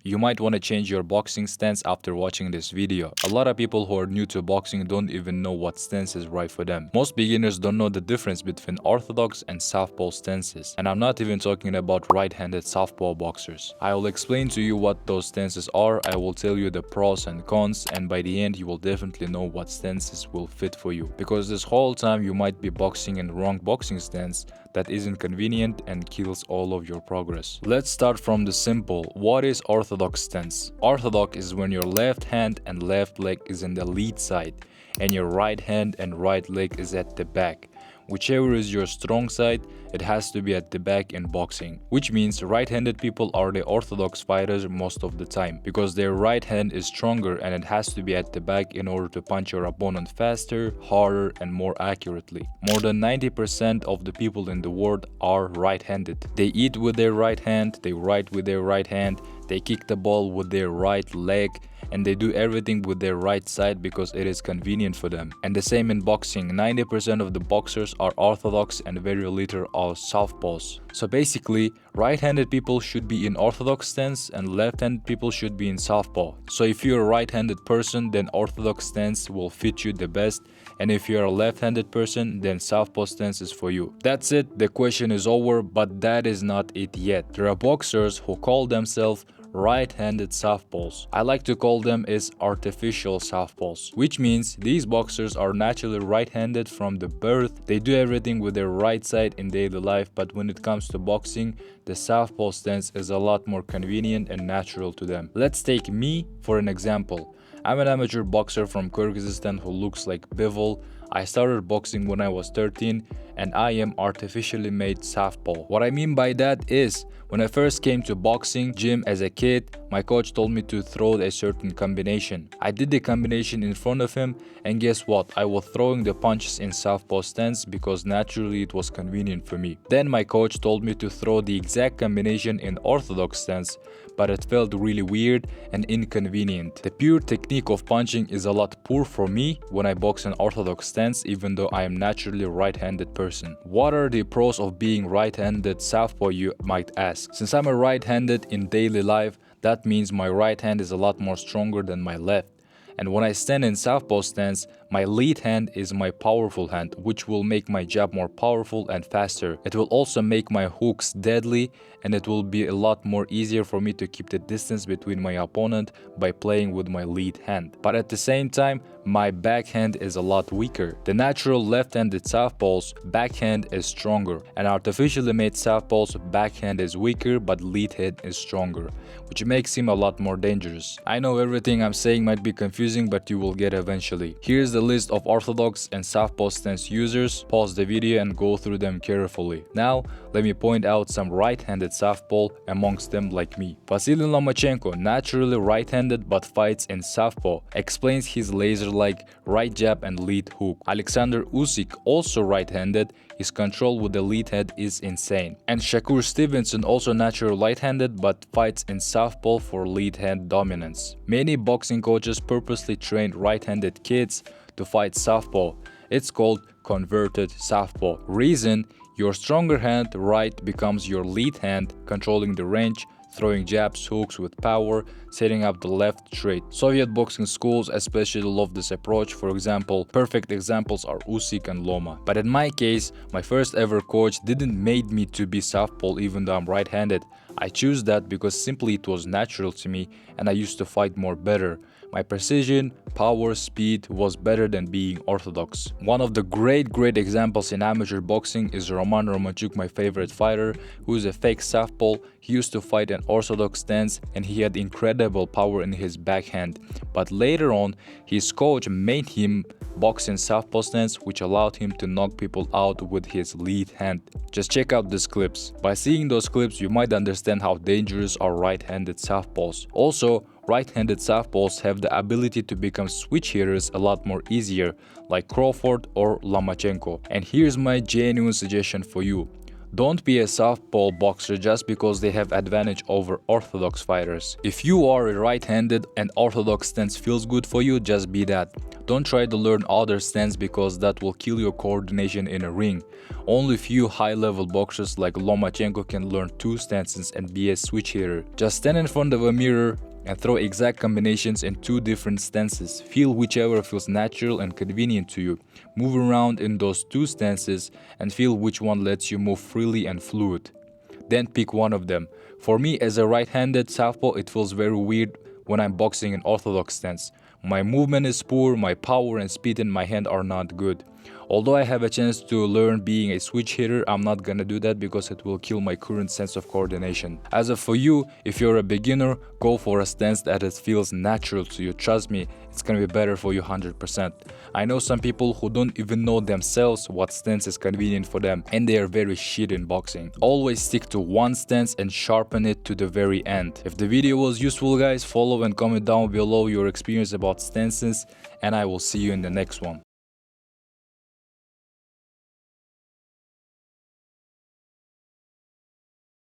You might want to change your boxing stance after watching this video. A lot of people who are new to boxing don't even know what stance is right for them. Most beginners don't know the difference between orthodox and southpaw stances. And I'm not even talking about right-handed southpaw boxers. I will explain to you what those stances are, I will tell you the pros and cons, and by the end you will definitely know what stances will fit for you. Because this whole time you might be boxing in wrong boxing stance that isn't convenient and kills all of your progress. Let's start from the simple. What is orthodox stance? Orthodox is when your left hand and left leg is in the lead side and your right hand and right leg is at the back. Whichever is your strong side, it has to be at the back in boxing. Which means right-handed people are the orthodox fighters most of the time, because their right hand is stronger and it has to be at the back in order to punch your opponent faster, harder, and more accurately. More than 90% of the people in the world are right-handed. They eat with their right hand, they write with their right hand, they kick the ball with their right leg, and they do everything with their right side because it is convenient for them. And the same in boxing, 90% of the boxers are orthodox and very little are southpaws. So basically, right-handed people should be in orthodox stance and left-handed people should be in southpaw. So if you're a right-handed person, then orthodox stance will fit you the best, and if you're a left-handed person, then southpaw stance is for you. That's it, the question is over, but that is not it yet. There are boxers who call themselves right-handed southpaws. I like to call them as artificial southpaws, which means these boxers are naturally right-handed from the birth. They do everything with their right side in daily life, but when it comes to boxing, the southpaw stance is a lot more convenient and natural to them. Let's take me for an example. I'm an amateur boxer from Kyrgyzstan who looks like Bekbol. I started boxing when I was 13 and I am artificially made southpaw. What I mean by that is, when I first came to boxing gym as a kid, my coach told me to throw a certain combination. I did the combination in front of him and guess what? I was throwing the punches in southpaw stance because naturally it was convenient for me. Then my coach told me to throw the exact combination in orthodox stance, but it felt really weird and inconvenient. The pure technique of punching is a lot poor for me when I box in orthodox stance, even though I am naturally a right-handed person. What are the pros of being right-handed southpaw, you might ask? Since I'm a right-handed in daily life, that means my right hand is a lot more stronger than my left. And when I stand in southpaw stance, my lead hand is my powerful hand, which will make my jab more powerful and faster. It will also make my hooks deadly, and it will be a lot more easier for me to keep the distance between my opponent by playing with my lead hand. But at the same time, my backhand is a lot weaker. The natural left-handed southpaw's backhand is stronger, and artificially made southpaw's backhand is weaker but lead hand is stronger, which makes him a lot more dangerous. I know everything I'm saying might be confusing, but you will get eventually. Here's the list of orthodox and southpaw stance users. Pause the video and go through them carefully. Now, let me point out some right-handed southpaw amongst them like me. Vasily Lomachenko, naturally right-handed but fights in southpaw, explains his laser-like right jab and lead hook. Alexander Usyk, also right-handed, his control with the lead hand is insane. And Shakur Stevenson, also natural right-handed but fights in southpaw for lead hand dominance. Many boxing coaches purposely train right-handed kids to fight southpaw. It's called converted southpaw. Reason: your stronger hand right becomes your lead hand, controlling the range, throwing jabs, hooks with power, setting up the left straight. Soviet boxing schools especially love this approach. For example, perfect examples are Usyk and Loma. But in my case, my first ever coach didn't made me to be southpaw even though I'm right-handed. I choose that because simply it was natural to me and I used to fight more better. My precision, power, speed was better than being orthodox. One of the great examples in amateur boxing is Roman Romanchuk, my favorite fighter, who is a fake southpaw. He used to fight an orthodox stance and he had incredible power in his backhand. But later on, his coach made him box in southpaw stance, which allowed him to knock people out with his lead hand. Just check out these clips. By seeing those clips, you might understand how dangerous are right-handed southpaws. Also, right-handed southpaws have the ability to become switch hitters a lot more easier, like Crawford or Lomachenko. And here's my genuine suggestion for you. Don't be a southpaw boxer just because they have advantage over orthodox fighters. If you are a right-handed and orthodox stance feels good for you, just be that. Don't try to learn other stance because that will kill your coordination in a ring. Only few high-level boxers like Lomachenko can learn 2 stances and be a switch hitter. Just stand in front of a mirror and throw exact combinations in 2 different stances. Feel whichever feels natural and convenient to you. Move around in those 2 stances and feel which one lets you move freely and fluid. Then pick one of them. For me, as a right-handed southpaw, it feels very weird when I'm boxing in orthodox stance. My movement is poor, my power and speed in my hand are not good. Although I have a chance to learn being a switch hitter, I'm not gonna do that because it will kill my current sense of coordination. As of for you, if you're a beginner, go for a stance that it feels natural to you. Trust me, it's gonna be better for you 100%. I know some people who don't even know themselves what stance is convenient for them, and they are very shit in boxing. Always stick to one stance and sharpen it to the very end. If the video was useful, guys, follow and comment down below your experience about stances, and I will see you in the next one.